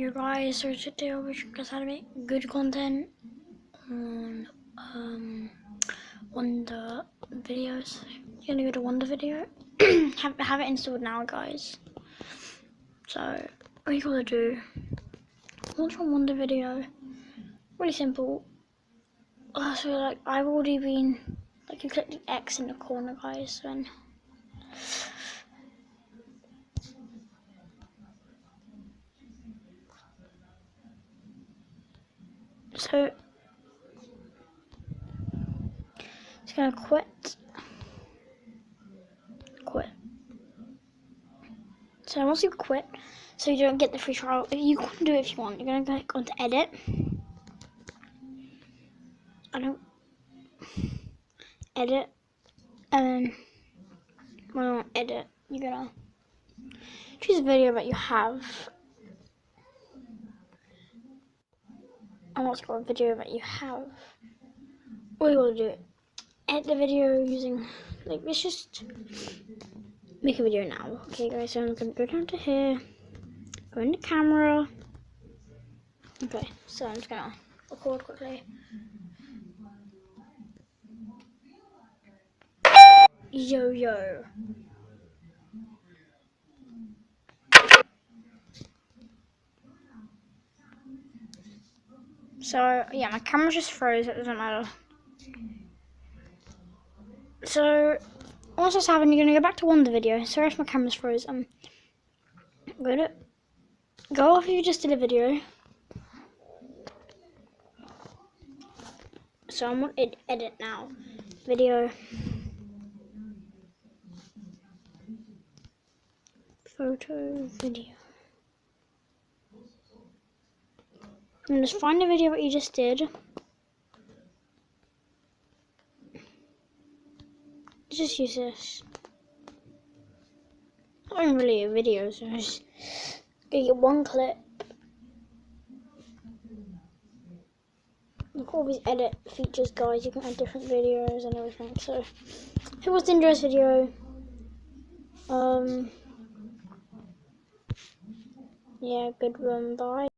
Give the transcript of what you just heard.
you guys. So today I'll be showing you how to make good content on Wonder videos. You're gonna go to Wonder Video. have it installed now, guys. So what you gotta do, launch on Wonder Video. Really simple. So like I've already been like, you click the X in the corner, guys, then so it's gonna quit. So once you quit, so you don't get the free trial, if you can do it if you want, you're gonna click onto edit. Edit, and then when on edit, you're gonna choose a video that you have. And what's called a video that you have. What you want to do? Edit the video using, like, let's just make a video now. Okay, guys, so I'm gonna go down to here, go into camera. Okay, so I'm just gonna record quickly. Yo. So yeah, my camera just froze, it doesn't matter. So once that's happened, you're gonna go back to Wonder Video. Sorry if my camera's froze. Go off if you just did a video. So I'm on edit now. Video. Photo, video. And just find the video that you just did. Just use this. Not even really a video, so just get one clip. Look at all these edit features, guys. You can add different videos and everything. So, if it was the Indoors video, yeah, good one. Bye.